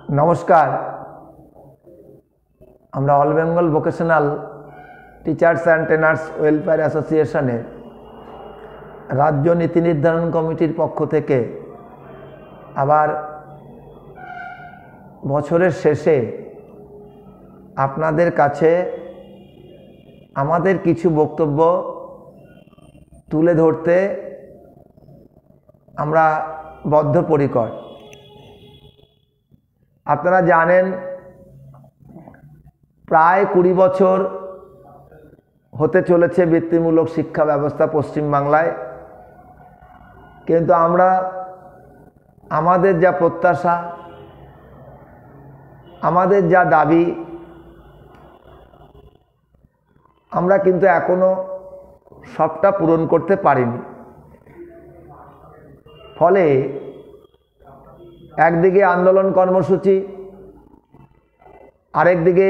নমস্কার। আমরা all Bengal vocational teachers and trainers welfare অ্যাসোসিয়েশনের রাজ্য নীতি নির্ধারণ কমিটির পক্ষ থেকে আবার বছরের শেষে আপনাদের কাছে আমাদের কিছু বক্তব্য তুলে ধরতে আমরা বদ্ধপরিকর। আপনারা জানেন প্রায় 20 বছর হতে চলেছে বৃত্তিমূলক শিক্ষা ব্যবস্থা পশ্চিমবাংলায়, কিন্তু আমরা আমাদের যা প্রত্যাশা, আমাদের যা দাবি, আমরা কিন্তু এখনো সবটা পূরণ করতে পারিনি। ফলে একদিকে আন্দোলন কর্মসূচি, আরেকদিকে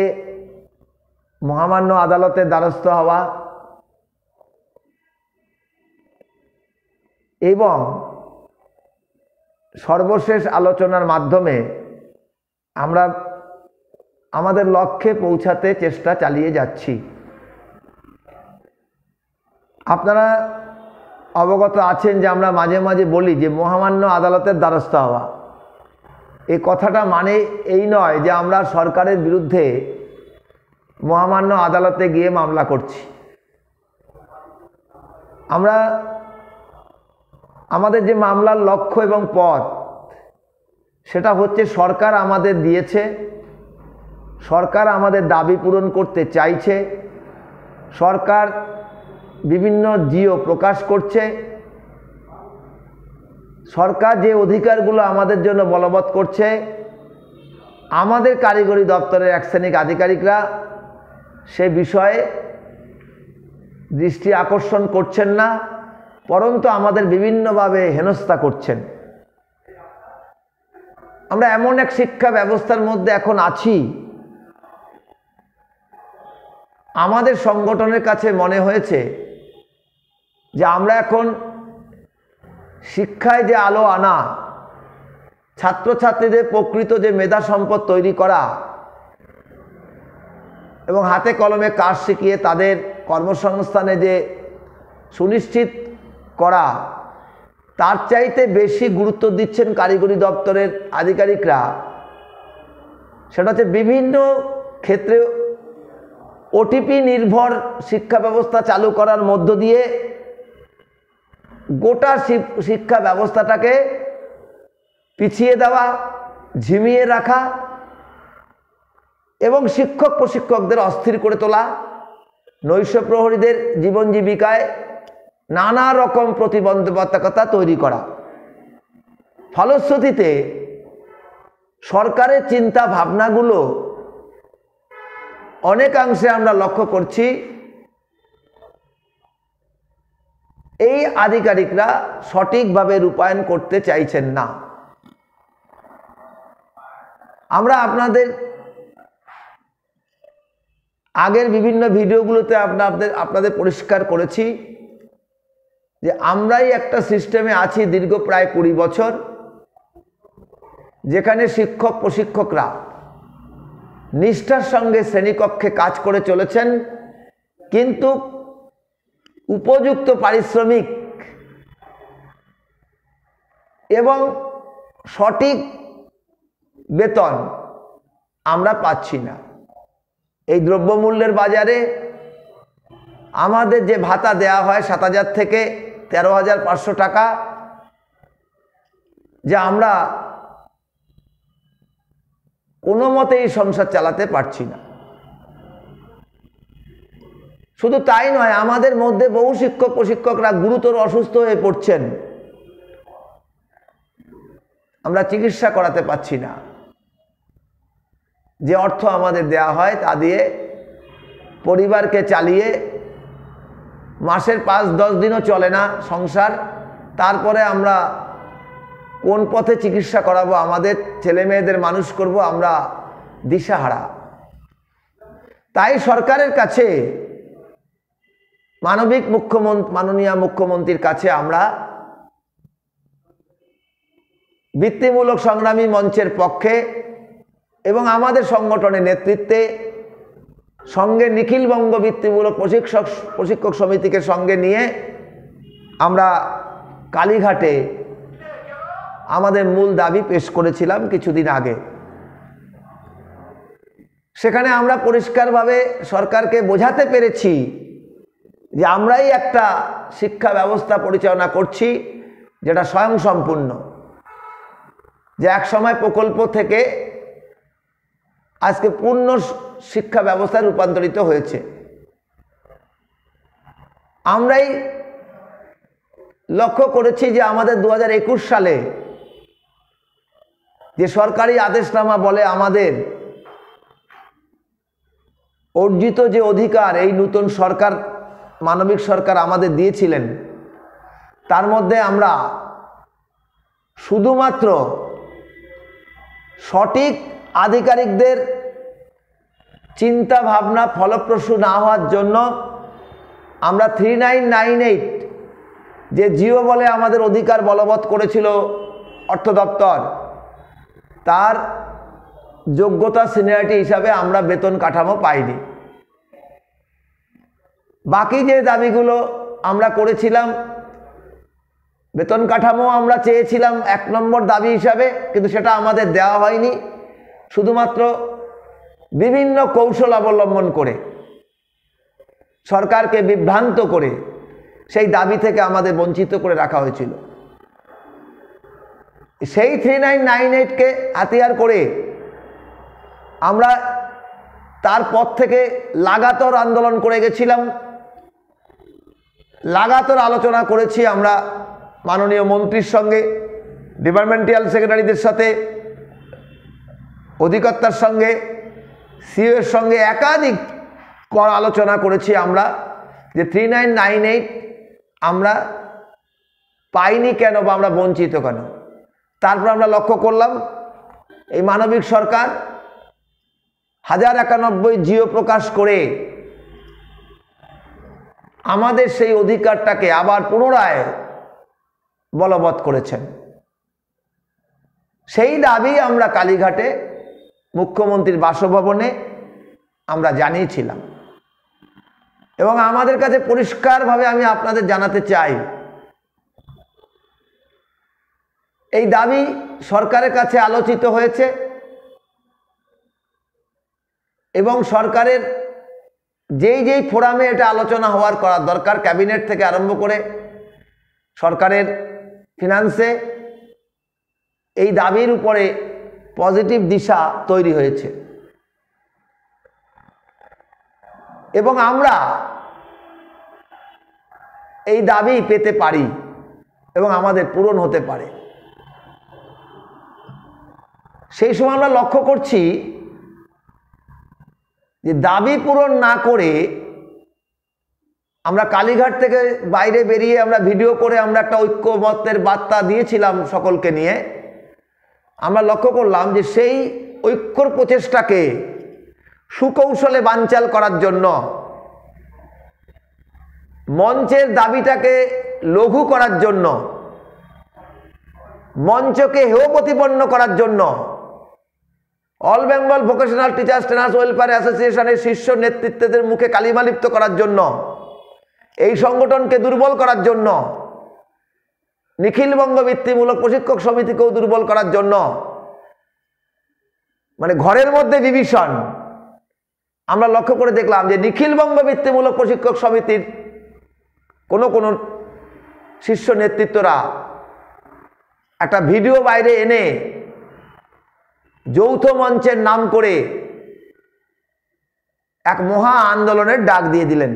মহামান্য আদালতের দ্বারস্থ হওয়া এবং সর্বশেষ আলোচনার মাধ্যমে আমরা আমাদের লক্ষ্যে পৌঁছাতে চেষ্টা চালিয়ে যাচ্ছি। আপনারা অবগত আছেন যে আমরা মাঝে মাঝে বলি যে মহামান্য আদালতের দ্বারস্থ হওয়া। এই কথাটা মানে এই নয় যে আমরা সরকারের বিরুদ্ধে মহামান্য আদালতে গিয়ে মামলা করছি। আমরা আমাদের যে মামলার লক্ষ্য এবং পথ, সেটা হচ্ছে সরকার আমাদের দিয়েছে, সরকার আমাদের দাবি পূরণ করতে চাইছে, সরকার বিভিন্ন জিও প্রকাশ করছে, সরকার যে অধিকারগুলো আমাদের জন্য বলবৎ করছে, আমাদের কারিগরি দপ্তরের এক শ্রেণিক আধিকারিকরা সে বিষয়ে দৃষ্টি আকর্ষণ করছেন না, পরন্তু আমাদের বিভিন্নভাবে হেনস্থা করছেন। আমরা এমন এক শিক্ষা ব্যবস্থার মধ্যে এখন আছি, আমাদের সংগঠনের কাছে মনে হয়েছে যে আমরা এখন শিক্ষায় যে আলো আনা, ছাত্রছাত্রীদের প্রকৃত যে মেধা সম্পদ তৈরি করা এবং হাতে কলমে কাজ শিখিয়ে তাদের কর্মসংস্থানে যে সুনিশ্চিত করা, তার চাইতে বেশি গুরুত্ব দিচ্ছেন কারিগরি দপ্তরের আধিকারিকরা। সেটা হচ্ছে বিভিন্ন ক্ষেত্রে ওটিপি নির্ভর শিক্ষা ব্যবস্থা চালু করার মধ্য দিয়ে গোটা শিক্ষা ব্যবস্থাটাকে পিছিয়ে দেওয়া, ঝিমিয়ে রাখা এবং শিক্ষক প্রশিক্ষকদের অস্থির করে তোলা, নৈশ প্রহরীদের জীবন জীবিকায় নানা রকম প্রতিবন্ধকতা তৈরি করা। ফলশ্রুতিতে সরকারের চিন্তা ভাবনাগুলো অনেকাংশে আমরা লক্ষ্য করছি এই আধিকারিকরা সঠিকভাবে রূপায়ণ করতে চাইছেন না। আমরা আগের বিভিন্ন ভিডিওগুলোতে আপনাদের পরিষ্কার করেছি যে আমরাই একটা সিস্টেমে আছি দীর্ঘ প্রায় 20 বছর, যেখানে শিক্ষক প্রশিক্ষকরা নিষ্ঠার সঙ্গে শ্রেণীকক্ষে কাজ করে চলেছেন, কিন্তু উপযুক্ত পারিশ্রমিক এবং সঠিক বেতন আমরা পাচ্ছি না। এই দ্রব্যমূল্যের বাজারে আমাদের যে ভাতা দেয়া হয় 7,000 থেকে 13,500 টাকা, যা আমরা কোনো মতেই সংসার চালাতে পারছি না। শুধু তাই নয়, আমাদের মধ্যে বহু শিক্ষক প্রশিক্ষকরা গুরুতর অসুস্থ হয়ে পড়ছেন, আমরা চিকিৎসা করাতে পারছি না। যে অর্থ আমাদের দেয়া হয় তা দিয়ে পরিবারকে চালিয়ে মাসের 5-10 দিনও চলে না সংসার, তারপরে আমরা কোন পথে চিকিৎসা করাবো, আমাদের ছেলে মেয়েদের মানুষ করব, আমরা দিশাহারা। তাই সরকারের কাছে মাননীয় মুখ্যমন্ত্রীর কাছে আমরা বৃত্তিমূলক সংগ্রামী মঞ্চের পক্ষে এবং আমাদের সংগঠনের নেতৃত্বে সঙ্গে নিখিলবঙ্গ বৃত্তিমূলক প্রশিক্ষক সমিতিকে সঙ্গে নিয়ে আমরা কালীঘাটে আমাদের মূল দাবি পেশ করেছিলাম কিছুদিন আগে। সেখানে আমরা পরিষ্কারভাবে সরকারকে বোঝাতে পেরেছি যে আমরাই একটা শিক্ষা ব্যবস্থা পরিচালনা করছি যেটা স্বয়ংসম্পূর্ণ, যে এক সময় প্রকল্প থেকে আজকে পূর্ণ শিক্ষা ব্যবস্থায় রূপান্তরিত হয়েছে। আমরাই লক্ষ্য করেছি যে আমাদের 2021 সালে যে সরকারি আদেশনামা বলে আমাদের অর্জিত যে অধিকার এই নতুন সরকার, মানবিক সরকার আমাদের দিয়েছিলেন, তার মধ্যে আমরা শুধুমাত্র সঠিক আধিকারিকদের চিন্তা ভাবনা ফলপ্রসূ না হওয়ার জন্য আমরা 3998 যে জিও বলে আমাদের অধিকার বলবৎ করেছিল অর্থ দপ্তর, তার যোগ্যতা সিনিয়রিটি হিসাবে আমরা বেতন কাঠামো পাইনি। বাকি যে দাবিগুলো আমরা করেছিলাম, বেতন কাঠামো আমরা চেয়েছিলাম 1 নম্বর দাবি হিসাবে, কিন্তু সেটা আমাদের দেওয়া হয়নি। শুধুমাত্র বিভিন্ন কৌশল অবলম্বন করে, সরকারকে বিভ্রান্ত করে সেই দাবি থেকে আমাদের বঞ্চিত করে রাখা হয়েছিল। সেই 3998কে হাতিয়ার করে আমরা তারপর থেকে লাগাতার আন্দোলন করে গেছিলাম, লাগাতার আলোচনা করেছি আমরা মাননীয় মন্ত্রীর সঙ্গে, ডিপার্টমেন্টাল সেক্রেটারিদের সাথে, অধিকর্তার সঙ্গে, সিও এর সঙ্গে একাধিক আলোচনা করেছি আমরা যে 3998 আমরা পাইনি কেন বা আমরা বঞ্চিত কেন। তারপর আমরা লক্ষ্য করলাম এই মানবিক সরকার 1091 জিও প্রকাশ করে আমাদের সেই অধিকারটাকে আবার পুনরায় বলবৎ করেছেন। সেই দাবি আমরা কালীঘাটে মুখ্যমন্ত্রীর বাসভবনে আমরা জানিয়েছিলাম এবং আমাদের কাছে পরিষ্কারভাবে আমি আপনাদের জানাতে চাই, এই দাবি সরকারের কাছে আলোচিত হয়েছে এবং সরকারের যেই ফোরামে এটা আলোচনা হওয়ার করার দরকার, ক্যাবিনেট থেকে আরম্ভ করে সরকারের ফিনান্সে, এই দাবির উপরে পজিটিভ দিশা তৈরি হয়েছে এবং আমরা এই দাবি পেতে পারি এবং আমাদের পূরণ হতে পারে। সেই সময় আমরা লক্ষ্য করছি যে দাবি পূরণ না করে আমরা কালীঘাট থেকে বাইরে বেরিয়ে আমরা ভিডিও করে আমরা একটা ঐক্যমত্যের বার্তা দিয়েছিলাম সকলকে নিয়ে। আমরা লক্ষ্য করলাম যে সেই ঐক্যর প্রচেষ্টাকে সুকৌশলে বানচাল করার জন্য, মঞ্চের দাবিটাকে লঘু করার জন্য, মঞ্চকে হেয় প্রতিপন্ন করার জন্য all Bengal vocational teachers trainers welfare অ্যাসোসিয়েশনের শীর্ষ নেতৃত্বদের মুখে কালিমালিপ্ত করার জন্য, এই সংগঠনকে দুর্বল করার জন্য, নিখিলবঙ্গ বৃত্তিমূলক প্রশিক্ষক সমিতিকেও দুর্বল করার জন্য, মানে ঘরের মধ্যে ডিভিশন। আমরা লক্ষ্য করে দেখলাম যে নিখিলবঙ্গ বৃত্তিমূলক প্রশিক্ষক সমিতির কোন শীর্ষ নেতৃত্বরা একটা ভিডিও বাইরে এনে যৌথ মঞ্চের নাম করে এক মহা আন্দোলনের ডাক দিয়ে দিলেন।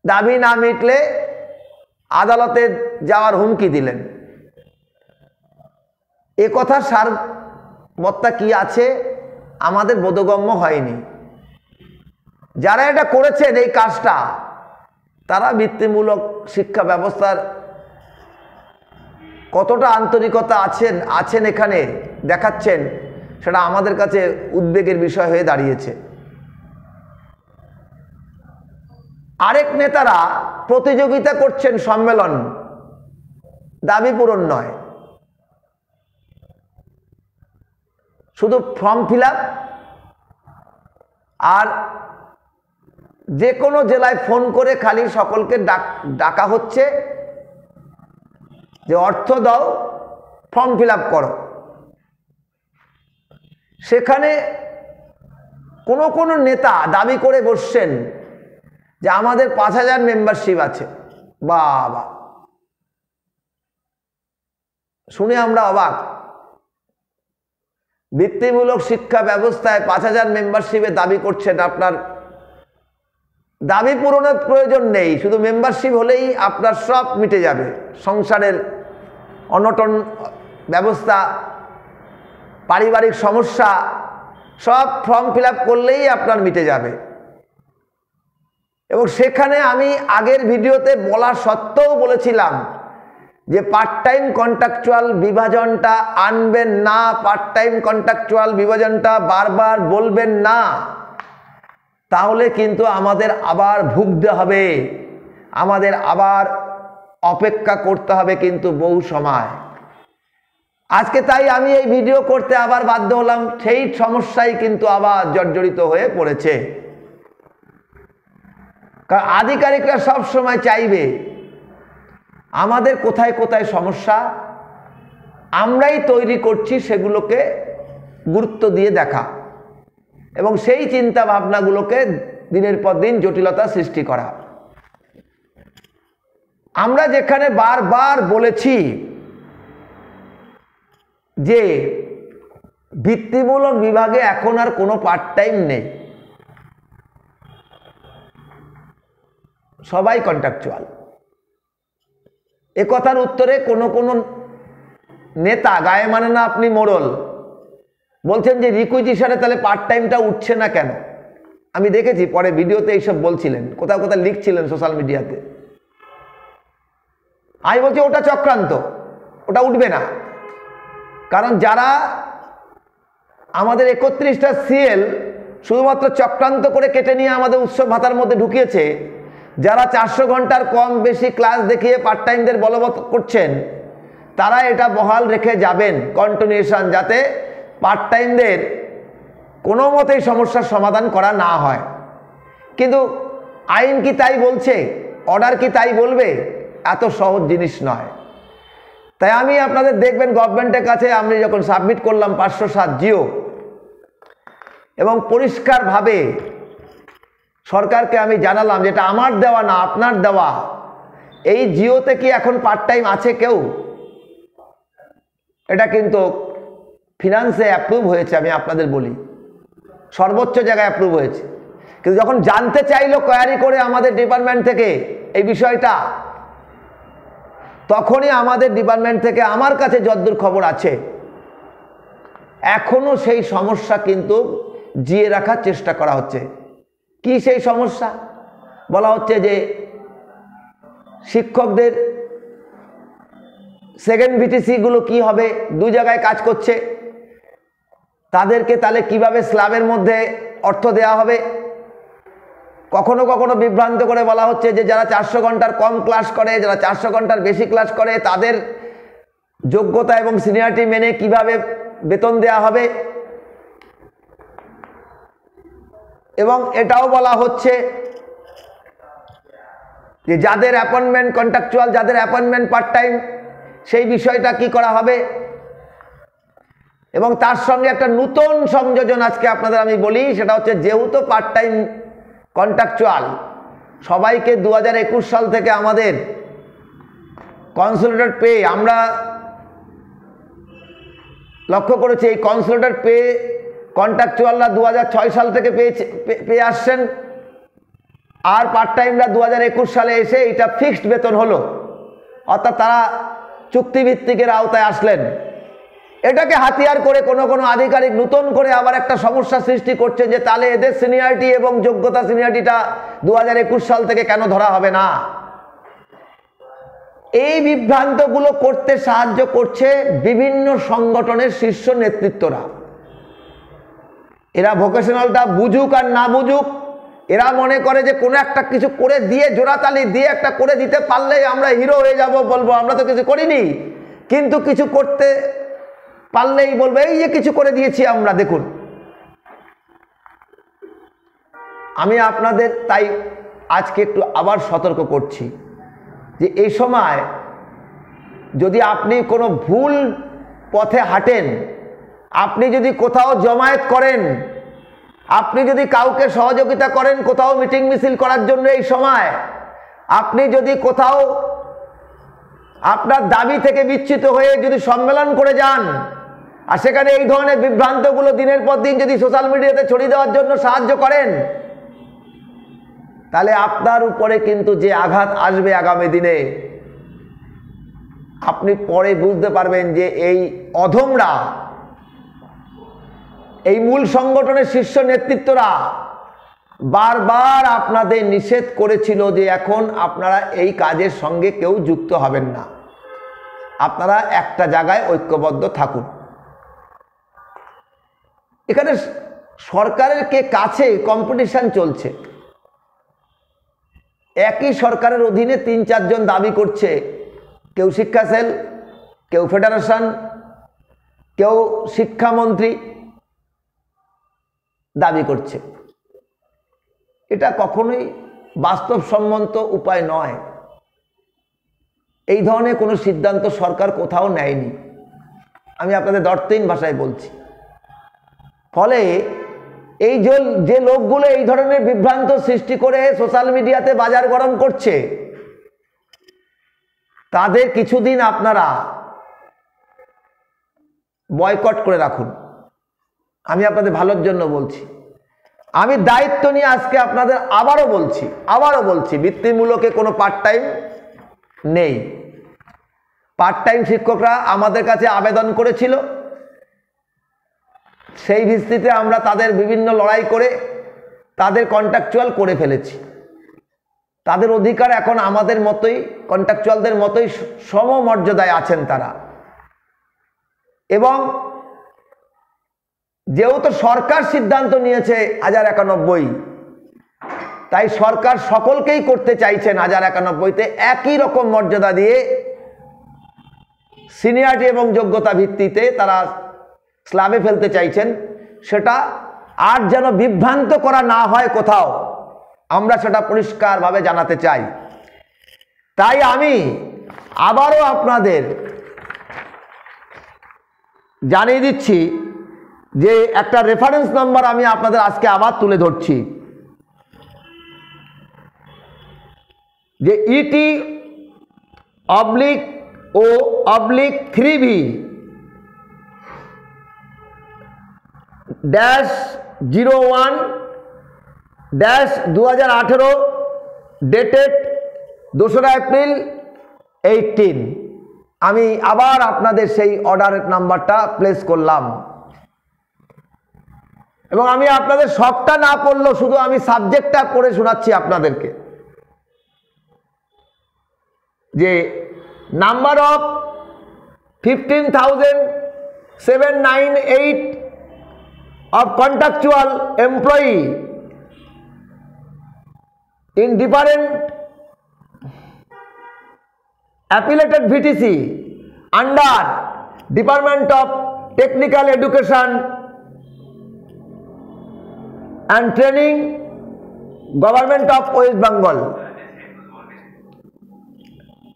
দাবি না মিটলে আদালতে যাওয়ার হুমকি দিলেন। এ কথার সারবত্তা কি আছে আমাদের বোধগম্য হয়নি। যারা এটা করেছেন এই কাজটা, তারা বৃত্তিমূলক শিক্ষা ব্যবস্থার কতটা আন্তরিকতা আছেন এখানে দেখাচ্ছেন, সেটা আমাদের কাছে উদ্বেগের বিষয় হয়ে দাঁড়িয়েছে। আরেক নেতারা প্রতিযোগিতা করছেন সম্মেলন, দাবি পূরণ নয়। শুধু ফর্ম ফিল আপ, আর যে কোনো জেলায় ফোন করে খালি সকলকে ডাকা হচ্ছে যে অর্থ দাও, ফর্ম ফিল আপ করো। সেখানে কোনো নেতা দাবি করে বসছেন যে আমাদের 5000 মেম্বারশিপ আছে। বাবা, শুনে আমরা অবাক। বৃত্তিমূলক শিক্ষা ব্যবস্থায় 5000 মেম্বারশিপে দাবি করছেন। আপনার দাবি পূরণের প্রয়োজন নেই, শুধু মেম্বারশিপ হলেই আপনার সব মিটে যাবে। সংসারের অনটন ব্যবস্থা, পারিবারিক সমস্যা, সব ফর্ম ফিল আপ করলেই আপনার মিটে যাবে। এবং সেখানে আমি আগের ভিডিওতে বলা সত্ত্বেও বলেছিলাম যে পার্ট টাইম কন্ট্রাকচুয়াল বিভাজনটা আনবেন না, পার্ট টাইম কন্ট্রাকচুয়াল বিভাজনটা বারবার বলবেন না, তাহলে কিন্তু আমাদের আবার ভুগতে হবে, আমাদের আবার অপেক্ষা করতে হবে কিন্তু বহু সময়। আজকে তাই আমি এই ভিডিও করতে আবার বাধ্য হলাম, সেই সমস্যাই কিন্তু আবার জর্জরিত হয়ে পড়েছে। কারণ আধিকারিকরা সব সময় চাইবে আমাদের কোথায় কোথায় সমস্যা আমরাই তৈরি করছি সেগুলোকে গুরুত্ব দিয়ে দেখা এবং সেই চিন্তা ভাবনাগুলোকে দিনের পর দিন জটিলতা সৃষ্টি করা। আমরা যেখানে বারবার বলেছি যে বৃত্তিমূলক বিভাগে এখন আর কোনো পার্ট টাইম নেই, সবাই কন্ট্রাকচুয়াল। এ কথার উত্তরে কোনো নেতা, গায়ে মানে না আপনি মোড়ল, বলছেন যে রিকুইজিশনে তাহলে পার্ট টাইমটা উঠছে না কেন। আমি দেখেছি পরে ভিডিওতে এইসব বলছিলেন, কোথাও কোথাও লিখছিলেন সোশ্যাল মিডিয়াতে। আমি বলছি ওটা চক্রান্ত, ওটা উঠবে না। কারণ যারা আমাদের 31টা সিএল শুধুমাত্র চক্রান্ত করে কেটে নিয়ে আমাদের উৎসব ভাতার মধ্যে ঢুকিয়েছে, যারা 400 ঘন্টার কম বেশি ক্লাস দেখিয়ে পার্ট টাইমদের বলবৎ করছেন, তারা এটা বহাল রেখে যাবেন কন্টিনিউশন, যাতে পার্ট টাইমদের কোনো মতেই সমস্যার সমাধান করা না হয়। কিন্তু আইন কি তাই বলছে? অর্ডার কি তাই বলবে? এত সহজ জিনিস নয়। তাই আমি আপনাদের দেখবেন গভর্নমেন্টের কাছে আমি যখন সাবমিট করলাম 507 জিও, এবং পরিষ্কারভাবে সরকারকে আমি জানালাম যেটা আমার দেওয়া না, আপনার দেওয়া। এই জিওতে কি এখন পার্ট টাইম আছে কেউ? এটা কিন্তু ফিনান্সে অ্যাপ্রুভ হয়েছে, আমি আপনাদের বলি সর্বোচ্চ জায়গায় অ্যাপ্রুভ হয়েছে। কিন্তু যখন জানতে চাইলো কোয়ারি করে আমাদের ডিপার্টমেন্ট থেকে এই বিষয়টা, তখনই আমাদের ডিপার্টমেন্ট থেকে আমার কাছে যতদূর খবর আছে এখনো সেই সমস্যা কিন্তু জিয়ে রাখার চেষ্টা করা হচ্ছে। কি সেই সমস্যা? বলা হচ্ছে যে শিক্ষকদের সেকেন্ড ভিটিসি গুলো কি হবে, দুই জায়গায় কাজ করছে, তাদেরকে তাহলে কিভাবে স্ল্যাবের মধ্যে অর্থ দেওয়া হবে। কখনো কখনো বিভ্রান্ত করে বলা হচ্ছে যে যারা 400 ঘন্টার কম ক্লাস করে, যারা 400 ঘন্টার বেশি ক্লাস করে, তাদের যোগ্যতা এবং সিনিয়রিটি মেনে কিভাবে বেতন দেওয়া হবে। এবং এটাও বলা হচ্ছে যে যাদের অ্যাপয়েন্টমেন্ট কন্ট্রাকচুয়াল, যাদের অ্যাপয়েন্টমেন্ট পার্ট টাইম, সেই বিষয়টা কি করা হবে। এবং তার সঙ্গে একটা নতুন সংযোজন আজকে আপনাদের আমি বলি, সেটা হচ্ছে যেহেতু পার্ট টাইম কন্ট্রাকচুয়াল সবাইকে 2021 সাল থেকে আমাদের কনসোলিডেটেড পে আমরা লক্ষ্য করেছি। এই কনসোলিডেটেড পে কন্ট্রাকচুয়ালরা 2006 সাল থেকে পেয়ে আসছেন, আর পার্ট টাইমরা 2021 সালে এসে এটা ফিক্সড বেতন হলো, অর্থাৎ তারা চুক্তিভিত্তিকের আওতায় আসলেন। এটাকে হাতিয়ার করে কোনো আধিকারিক নতুন করে আবার একটা সমস্যা সৃষ্টি করছে যে তাহলে এদের সিনিয়রিটি এবং যোগ্যতা সিনিয়রিটিটা 2021 সাল থেকে কেন ধরা হবে না। এই বিভ্রান্তগুলো করতে সাহায্য করছে বিভিন্ন সংগঠনের শীর্ষ নেতৃত্বরা। এরা ভোকেশনালটা বুঝুক আর না বুঝুক, এরা মনে করে যে কোনো একটা কিছু করে দিয়ে, জোড়াতালি দিয়ে একটা করে দিতে পারলেই আমরা হিরো হয়ে যাব, বলবো আমরা তো কিছু করিনি। কিন্তু কিছু করতে পারলেই বলবে এই যে কিছু করে দিয়েছি আমরা, দেখুন। আমি আপনাদের তাই আজকে একটু আবার সতর্ক করছি যে এই সময় যদি আপনি কোনো ভুল পথে হাঁটেন, আপনি যদি কোথাও জমায়েত করেন, আপনি যদি কাউকে সহযোগিতা করেন কোথাও মিটিং মিছিল করার জন্য, এই সময় আপনি যদি কোথাও আপনার দাবি থেকে বিচ্যুত হয়ে যদি সম্মেলন করে যান আর সেখানে এই ধরনের বিভ্রান্তগুলো দিনের পর দিন যদি সোশ্যাল মিডিয়াতে ছড়িয়ে দেওয়ার জন্য সাহায্য করেন, তাহলে আপনার উপরে কিন্তু যে আঘাত আসবে আগামী দিনে, আপনি পরে বুঝতে পারবেন যে এই অধমরা, এই মূল সংগঠনের শীর্ষ নেতৃত্বরা বারবার আপনাদের নিষেধ করেছিল যে এখন আপনারা এই কাজের সঙ্গে কেউ যুক্ত হবেন না, আপনারা একটা জায়গায় ঐক্যবদ্ধ থাকুন। এখানে সরকারের কে কাছে কম্পিটিশন চলছে। একই সরকারের অধীনে ৩-৪ জন দাবি করছে, কেউ শিক্ষা সেল, কেউ ফেডারেশন, কেউ শিক্ষামন্ত্রী দাবি করছে। এটা কখনোই বাস্তবসম্মত উপায় নয়। এই ধরনের কোনো সিদ্ধান্ত সরকার কোথাও নেয়নি, আমি আপনাদের দর্থহীন ভাষায় বলছি। ফলে এই যে লোকগুলো এই ধরনের বিভ্রান্ত সৃষ্টি করে সোশ্যাল মিডিয়াতে বাজার গরম করছে, তাদের কিছুদিন আপনারা বয়কট করে রাখুন। আমি আপনাদের ভালোর জন্য বলছি। আমি দায়িত্ব নিয়ে আজকে আপনাদের আবারও বলছি বৃত্তিমূলকে কোনো পার্ট টাইম নেই। পার্ট টাইম শিক্ষকরা আমাদের কাছে আবেদন করেছিল, সেই ভিত্তিতে আমরা তাদের বিভিন্ন লড়াই করে তাদের কন্ট্রাকচুয়াল করে ফেলেছি। তাদের অধিকার এখন আমাদের মতোই, কন্ট্রাকচুয়ালদের মতোই সমমর্যাদায় আছেন তারা। এবং যেহেতু সরকার সিদ্ধান্ত নিয়েছে 1091, তাই সরকার সকলকেই করতে চাইছেন 1091-তে একই রকম মর্যাদা দিয়ে সিনিয়রিটি এবং যোগ্যতা ভিত্তিতে তারা স্ল্যাবে ফেলতে চাইছেন। সেটা আর যেন বিভ্রান্ত করা না হয় কোথাও, আমরা সেটা পরিষ্কারভাবে জানাতে চাই। তাই আমি আবারও আপনাদের জানিয়ে দিচ্ছি যে একটা রেফারেন্স নাম্বার আমি আপনাদের আজকে আবার তুলে ধরছি, যে ET/01-2018 ডেটেড 2রা এপ্রিল 18। আমি আবার আপনাদের সেই অর্ডারের নাম্বারটা প্লেস করলাম এবং আমি আপনাদের সবটা না পড়লেও শুধু আমি সাবজেক্টটা পড়ে শোনাচ্ছি আপনাদেরকে, যে number of 15,798 of contractual employee in different affiliated VTC under Department of Technical Education and Training, Government of West Bengal।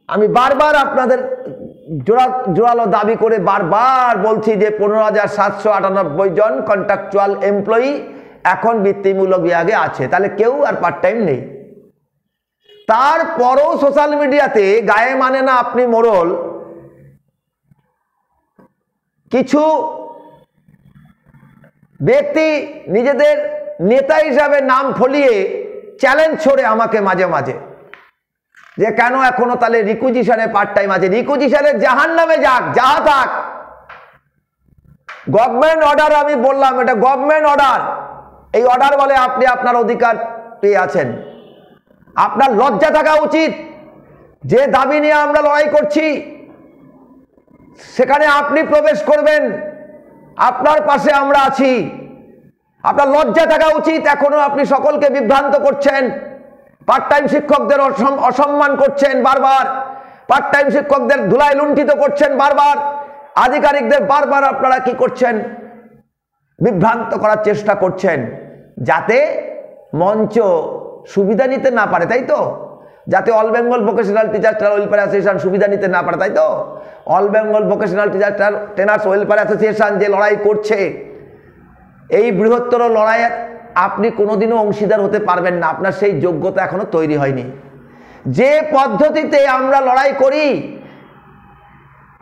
আমি বারবার আপনাদের জোরালো দাবি করে বারবার বলছি যে 15,798 জন কন্ট্রাকচুয়াল এমপ্লয়ি এখন বৃত্তিমূলক বিভাগে আছে, তাহলে কেউ আর পার্ট টাইম নেই। তারপরও সোশ্যাল মিডিয়াতে গায়ে মানে না আপনি মোড়ল কিছু ব্যক্তি নিজেদের নেতা হিসাবে নাম ফলিয়ে চ্যালেঞ্জ ছড়ে আমাকে মাঝে মাঝে, যে কেন এখনো তাহলে রিকুইজিশনে পার্ট টাইম আছে। রিকুইজিশনে জাহান্নামে যাক, যাহা থাক, গভর্নমেন্ট অর্ডার, আমি বললাম এটা গভর্নমেন্ট অর্ডার। এই অর্ডার বলে আপনি আপনার অধিকার পেয়ে আছেন। আপনার লজ্জা থাকা উচিত, যে দাবি নিয়ে আমরা লড়াই করছি সেখানে আপনি প্রবেশ করবেন, আপনার পাশে আমরা আছি। আপনার লজ্জা থাকা উচিত, এখনো আপনি সকলকে বিভ্রান্ত করছেন, পার্ট টাইম শিক্ষকদের অসম্মান করছেন বারবার, পার্ট টাইম শিক্ষকদের ধুলায় লুণ্ঠিত করছেন বারবার। আধিকারিকদের বারবার আপনারা কি করছেন, বিভ্রান্ত করার চেষ্টা করছেন, যাতে মঞ্চ সুবিধা নিতে না পারে, তাই তো? যাতে all Bengal vocational teachers welfare association সুবিধা নিতে না পারে, তাই তো? All Bengal vocational trainers welfare association যে লড়াই করছে, এই বৃহত্তর লড়াইয়ে আপনি কোনোদিনও অংশীদার হতে পারবেন না। আপনার সেই যোগ্যতা এখনো তৈরি হয়নি। যে পদ্ধতিতে আমরা লড়াই করি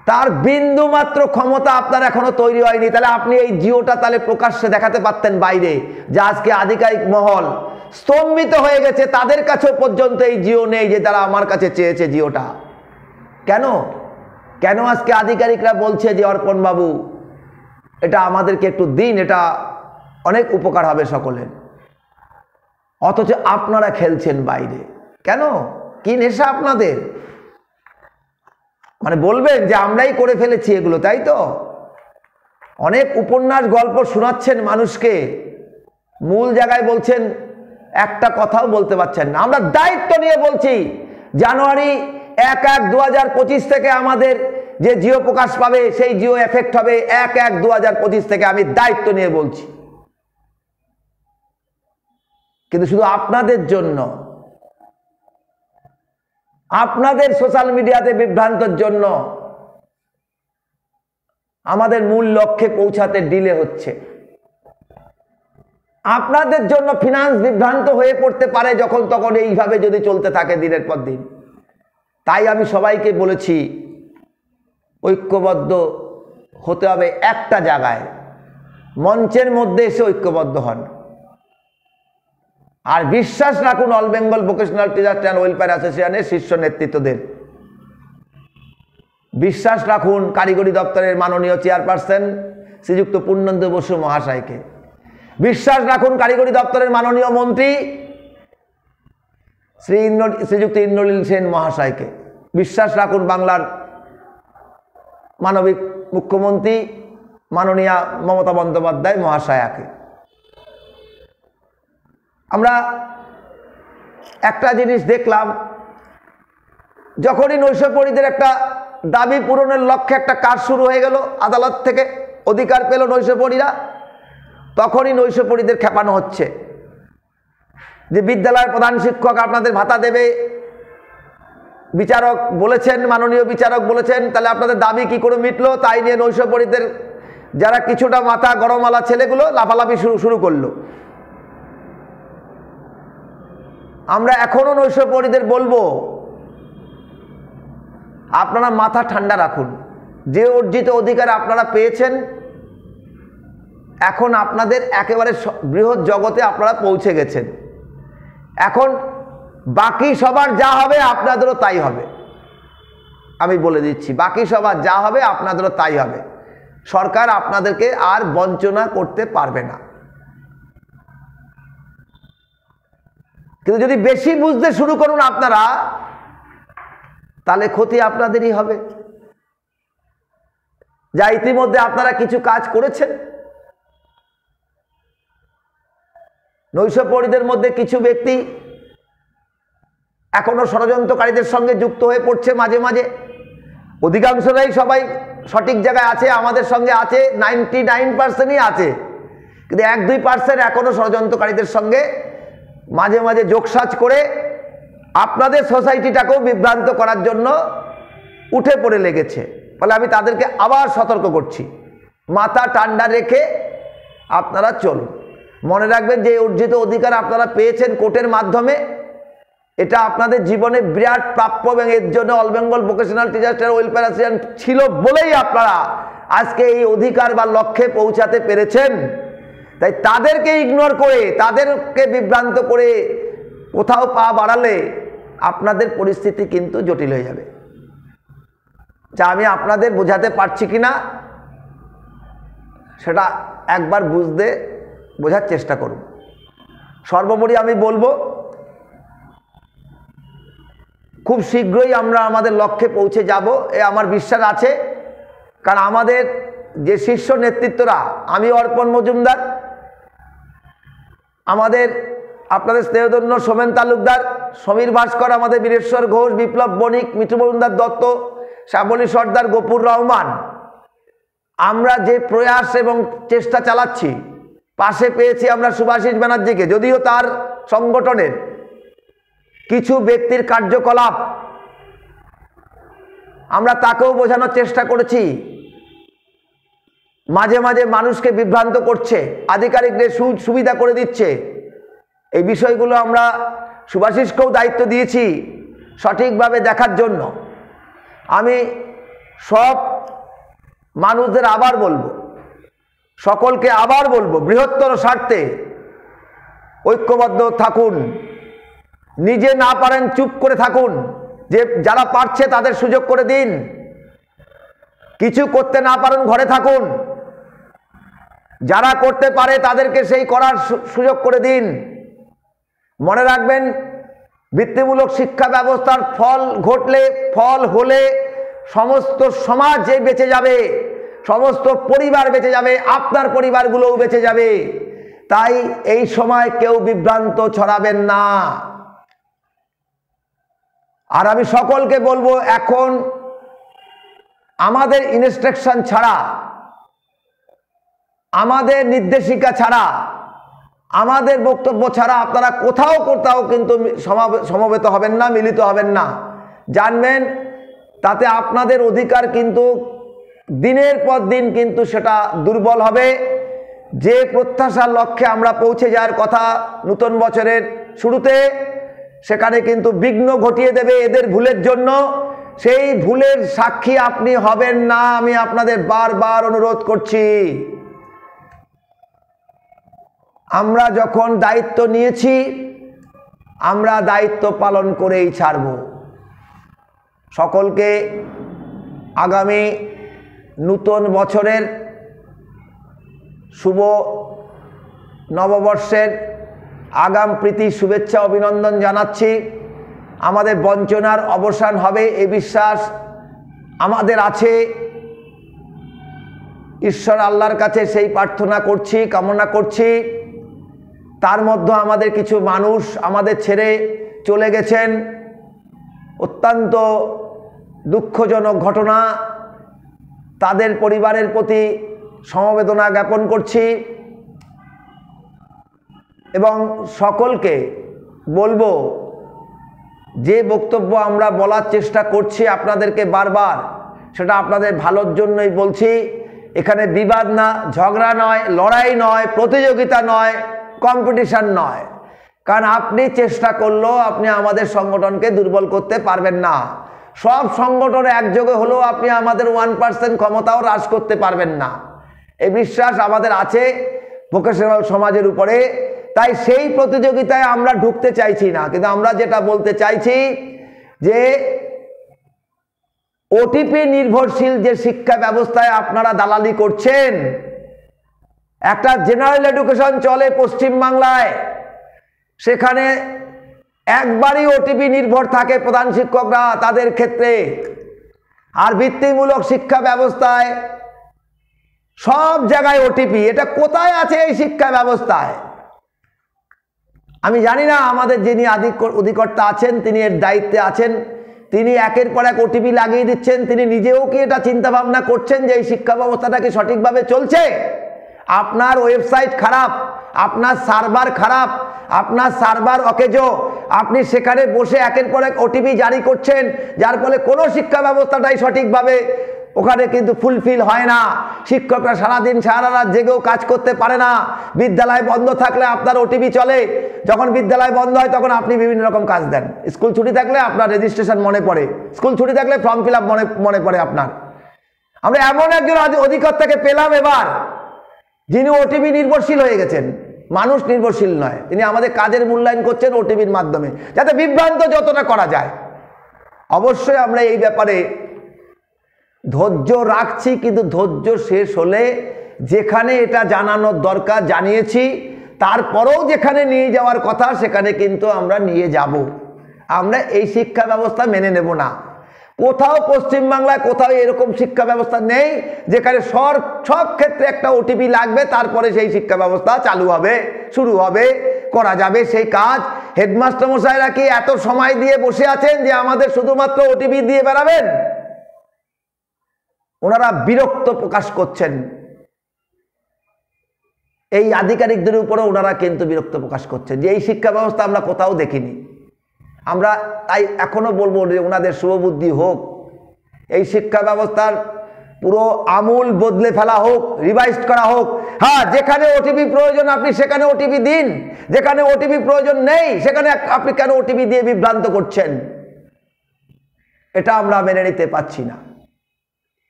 তার বিন্দু মাত্র ক্ষমতা আপনার এখনো তৈরি হয়নি। তাহলে আপনি এই জিওটা তাহলে প্রকাশ্যে দেখাতে পারতেন বাইরে, যে আজকে আধিকারিক মহল স্তম্ভিত হয়ে গেছে, তাদের কাছেও পর্যন্ত এই জিও নেই যে তারা আমার কাছে চেয়েছে জিওটা। কেন কেন আজকে আধিকারিকরা বলছে যে অর্পণ বাবু এটা আমাদেরকে একটু দিন, এটা অনেক উপকার হবে সকলের, অথচ আপনারা খেলছেন বাইরে? কেন? কি নেশা আপনাদের? মানে বলবেন যে আমরাই করে ফেলেছি এগুলো, তাই তো? অনেক উপন্যাস গল্প শোনাচ্ছেন মানুষকে, মূল জায়গায় বলছেন একটা কথাও বলতে পারছেন না। আমরা দায়িত্ব নিয়ে বলছি, জানুয়ারি 1-1-2025 থেকে আমাদের যে জিও প্রকাশ পাবে, সেই জিও এফেক্ট হবে 1-1-2025 থেকে। আমি দায়িত্ব নিয়ে বলছি, কিন্তু শুধু আপনাদের জন্য, আপনাদের সোশ্যাল মিডিয়াতে বিভ্রান্তর জন্য আমাদের মূল লক্ষ্যে পৌঁছাতে ডিলে হচ্ছে। আপনাদের জন্য ফিনান্স বিভ্রান্ত হয়ে পড়তে পারে যখন তখন, এইভাবে যদি চলতে থাকে দিনের পর দিন। তাই আমি সবাইকে বলেছি ঐক্যবদ্ধ হতে হবে একটা জায়গায়, মঞ্চের মধ্যে এসে ঐক্যবদ্ধ হন। আর বিশ্বাস রাখুন all Bengal vocational teachers and welfare অ্যাসোসিয়েশনের শীর্ষ নেতৃত্বদের, বিশ্বাস রাখুন কারিগরি দপ্তরের মাননীয় চেয়ারপারসন শ্রীযুক্ত পূর্ণেন্দু বসু মহাশয়কে, বিশ্বাস রাখুন কারিগরি দপ্তরের মাননীয় মন্ত্রী শ্রীযুক্ত ইন্দ্রনীল সেন মহাশয়কে, বিশ্বাস রাখুন বাংলার মানবিক মুখ্যমন্ত্রী মাননীয়া মমতা বন্দ্যোপাধ্যায় মহাশয়াকে। আমরা একটা জিনিস দেখলাম, যখনই নৈশপরীদের একটা দাবি পূরণের লক্ষ্যে একটা কাজ শুরু হয়ে গেল, আদালত থেকে অধিকার পেল নৈশপরীরা, তখনই নৈশপরীদের খেপানো হচ্ছে যে বিদ্যালয়ের প্রধান শিক্ষক আপনাদের ভাতা দেবে, বিচারক বলেছেন, মাননীয় বিচারক বলেছেন, তাহলে আপনাদের দাবি কি করে মিটলো? তাই নিয়ে নৈশপরীদের যারা কিছুটা মাথা গরমওয়ালা ছেলেগুলো লাফালাফি শুরু করলো। আমরা এখনো নৈশপরীদের বলবো, আপনারা মাথা ঠান্ডা রাখুন। যে অর্জিত অধিকার আপনারা পেয়েছেন, এখন আপনাদের একেবারে বৃহৎ জগতে আপনারা পৌঁছে গেছেন। এখন বাকি সবার যা হবে আপনাদেরও তাই হবে। আমি বলে দিচ্ছি, বাকি সবার যা হবে আপনাদেরও তাই হবে। সরকার আপনাদেরকে আর বঞ্চনা করতে পারবে না। কিন্তু যদি বেশি বুঝতে শুরু করুন আপনারা, তাহলে ক্ষতি আপনাদেরই হবে। যা ইতিমধ্যে আপনারা কিছু কাজ করেছেন, নৈশপরীদের মধ্যে কিছু ব্যক্তি এখনো ষড়যন্ত্রকারীদের সঙ্গে যুক্ত হয়ে পড়ছে মাঝে মাঝে। অধিকাংশরাই সবাই সঠিক জায়গায় আছে, আমাদের সঙ্গে আছে, 99%ই আছে, কিন্তু 1-2% এখনো ষড়যন্ত্রকারীদের সঙ্গে মাঝে মাঝে যোগসাজ করে আপনাদের সোসাইটিটাকেও বিভ্রান্ত করার জন্য উঠে পড়ে লেগেছে। ফলে আমি তাদেরকে আবার সতর্ক করছি, মাথা ঠান্ডা রেখে আপনারা চলুন। মনে রাখবেন যে অর্জিত অধিকার আপনারা পেয়েছেন কোর্টের মাধ্যমে, এটা আপনাদের জীবনে বিরাট প্রাপ্য, এবং এর জন্য all Bengal vocational teachers welfare association ছিল বলেই আপনারা আজকে এই অধিকার বা লক্ষ্যে পৌঁছাতে পেরেছেন। তাই তাদেরকে ইগনোর করে, তাদেরকে বিভ্রান্ত করে কোথাও পা বাড়ালে আপনাদের পরিস্থিতি কিন্তু জটিল হয়ে যাবে। যা আমি আপনাদের বোঝাতে পারছি কিনা সেটা একবার বোঝার চেষ্টা করুন। সর্বোপরি আমি বলবো, খুব শীঘ্রই আমরা আমাদের লক্ষ্যে পৌঁছে যাব, এ আমার বিশ্বাস আছে। কারণ আমাদের যে শীর্ষ নেতৃত্বরা, আমি অর্পণ মজুমদার, আমাদের আপনাদের স্নেহধন্য সোমেন তালুকদার, সমীর ভাস্কর, আমাদের বীরেশ্বর ঘোষ, বিপ্লব বণিক, মিঠু মজুমদার দত্ত, শ্যামলী সর্দার, গফুর রহমান, আমরা যে প্রয়াস এবং চেষ্টা চালাচ্ছি, পাশে পেয়েছি আমরা সুভাষিস ব্যানার্জিকে, যদিও তার সংগঠনের কিছু ব্যক্তির কার্যকলাপ আমরা তাকেও বোঝানোর চেষ্টা করেছি, মাঝে মাঝে মানুষকে বিভ্রান্ত করছে, আধিকারিকদের সুবিধা করে দিচ্ছে। এই বিষয়গুলো আমরা সুভাষিসকেও দায়িত্ব দিয়েছি সঠিকভাবে দেখার জন্য। আমি সব মানুষদের আবার বলবো, সকলকে আবার বলবো, বৃহত্তর স্বার্থে ঐক্যবদ্ধ থাকুন। নিজে না পারেন চুপ করে থাকুন, যে যারা পারছে তাদের সুযোগ করে দিন। কিছু করতে না পারেন ঘরে থাকুন, যারা করতে পারে তাদেরকে সেই করার সুযোগ করে দিন। মনে রাখবেন, বৃত্তিমূলক শিক্ষা ব্যবস্থার ফল হলে সমস্ত সমাজ বেঁচে যাবে, সমস্ত পরিবার বেঁচে যাবে, আপনার পরিবারগুলোও বেঁচে যাবে। তাই এই সময় কেউ বিভ্রান্ত ছড়াবেন না। আর আমি সকলকে বলবো, এখন আমাদের ইনস্ট্রাকশন ছাড়া, আমাদের নির্দেশিকা ছাড়া, আমাদের বক্তব্য ছাড়া আপনারা কোথাও কিন্তু সমবেত হবেন না, মিলিত হবেন না। জানবেন, তাতে আপনাদের অধিকার কিন্তু দিনের পর দিন কিন্তু সেটা দুর্বল হবে। যে প্রত্যাশার লক্ষ্যে আমরা পৌঁছে যাওয়ার কথা নতুন বছরের শুরুতে, সেখানে কিন্তু বিঘ্ন ঘটিয়ে দেবে এদের ভুলের জন্য। সেই ভুলের সাক্ষী আপনি হবেন না, আমি আপনাদের বারবার অনুরোধ করছি। আমরা যখন দায়িত্ব নিয়েছি, আমরা দায়িত্ব পালন করেই ছাড়ব। সকলকে আগামী নূতন বছরের শুভ নববর্ষের আগাম প্রীতি শুভেচ্ছা অভিনন্দন জানাচ্ছি। আমাদের বঞ্চনার অবসান হবে এ বিশ্বাস আমাদের আছে। ঈশ্বর আল্লাহর কাছে সেই প্রার্থনা করছি, কামনা করছি। তার মধ্যে আমাদের কিছু মানুষ আমাদের ছেড়ে চলে গেছেন, অত্যন্ত দুঃখজনক ঘটনা। তাদের পরিবারের প্রতি সমবেদনা জ্ঞাপন করছি এবং সকলকে বলবো, যে বক্তব্য আমরা বলার চেষ্টা করছি আপনাদেরকে বারবার, সেটা আপনাদের ভালোর জন্যই বলছি। এখানে বিবাদ না, ঝগড়া নয়, লড়াই নয়, প্রতিযোগিতা নয়, কম্পিটিশন নয়। কারণ আপনি চেষ্টা করলেও আপনি আমাদের সংগঠনকে দুর্বল করতে পারবেন না। সব সংগঠনে একযোগে হলেও আপনি আমাদের 1% ক্ষমতাও হ্রাস করতে পারবেন না। এই বিশ্বাস আমাদের আছে ভোকেশনাল সমাজের উপরে। তাই সেই প্রতিযোগিতায় আমরা ঢুকতে চাইছি না। কিন্তু আমরা যেটা বলতে চাইছি, যে ওটিপি নির্ভরশীল যে শিক্ষা ব্যবস্থায় আপনারা দালালি করছেন, একটা জেনারেল এডুকেশন চলে পশ্চিমবাংলায়, সেখানে একবারই ওটিপি নির্ভর থাকে প্রধান শিক্ষকরা তাদের ক্ষেত্রে। আর বৃত্তিমূলক শিক্ষা ব্যবস্থায় সব জায়গায় ওটিপি। এটা কোথায় আছে এই শিক্ষা ব্যবস্থায়? আমি জানি না, আমাদের যিনি অধিকর্তা আছেন, তিনি এর দায়িত্বে আছেন, তিনি একের পর এক ওটিপি লাগিয়ে দিচ্ছেন। তিনি নিজেও কি এটা চিন্তা ভাবনা করছেন যে এই শিক্ষা ব্যবস্থাটা কি সঠিকভাবে চলছে? আপনার ওয়েবসাইট খারাপ, আপনার সার্ভার খারাপ, আপনার সার্ভার অকেজো, আপনি সেখানে বসে একের পর এক ওটিপি জারি করছেন, যার ফলে কোনো শিক্ষা ব্যবস্থাটাই সঠিকভাবে ওখানে কিন্তু ফুলফিল হয় না। শিক্ষকরা সারাদিন সারা রাত জেগেও কাজ করতে পারে না। বিদ্যালয় বন্ধ থাকলে আপনার ওটিপি চলে, যখন বিদ্যালয় বন্ধ হয় তখন আপনি বিভিন্ন রকম কাজ দেন। স্কুল ছুটি থাকলে আপনার রেজিস্ট্রেশন মনে পড়ে, স্কুল ছুটি থাকলে ফর্ম ফিল আপ মনে পড়ে আপনার। আমরা এমন একজন অধিকর্তাকে পেলাম এবার, যিনি ওটিপি নির্ভরশীল হয়ে গেছেন, মানুষ নির্ভরশীল নয়। তিনি আমাদের কাজের মূল্যায়ন করছেন ওটিপির মাধ্যমে, যাতে বিভ্রান্ত যতটা করা যায়। অবশ্যই আমরা এই ব্যাপারে ধৈর্য রাখছি, কিন্তু ধৈর্য শেষ হলে যেখানে এটা জানানোর দরকার জানিয়েছি, তারপরেও যেখানে নিয়ে যাওয়ার কথা সেখানে কিন্তু আমরা নিয়ে যাব। আমরা এই শিক্ষা ব্যবস্থা মেনে নেব না। কোথাও পশ্চিমবাংলায় কোথাও এরকম শিক্ষা ব্যবস্থা নেই যেখানে সব ক্ষেত্রে একটা ওটিপি লাগবে, তারপরে সেই শিক্ষা ব্যবস্থা চালু হবে, শুরু হবে, করা যাবে সেই কাজ। হেডমাস্টার মশাইরা কি এত সময় দিয়ে বসে আছেন যে আমাদের শুধুমাত্র ওটিপি দিয়ে বেড়াবেন? ওনারা বিরক্ত প্রকাশ করছেন, এই আধিকারিকদের উপরে ওনারা কিন্তু বিরক্ত প্রকাশ করছেন যে এই শিক্ষা ব্যবস্থা আমরা কোথাও দেখিনি। আমরা তাই এখনো বলবো যে ওনাদের শুভবুদ্ধি হোক, এই শিক্ষা ব্যবস্থার পুরো আমূল বদলে ফেলা হোক, রিভাইজ করা হোক। হ্যাঁ, যেখানে ওটিপি প্রয়োজন আপনি সেখানে ওটিপি দিন, যেখানে ওটিপি প্রয়োজন নেই সেখানে আপনি কেন ওটিপি দিয়ে বিভ্রান্ত করছেন? এটা আমরা মেনে নিতে পারছি না।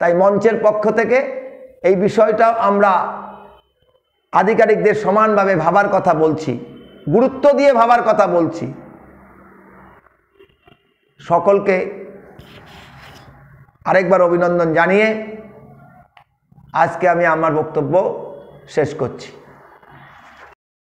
তাই মঞ্চের পক্ষ থেকে এই বিষয়টা আমরা আধিকারিকদের সমানভাবে ভাবার কথা বলছি, গুরুত্ব দিয়ে ভাবার কথা বলছি। সকলকে আরেকবার অভিনন্দন জানিয়ে আজকে আমি আমার বক্তব্য শেষ করছি।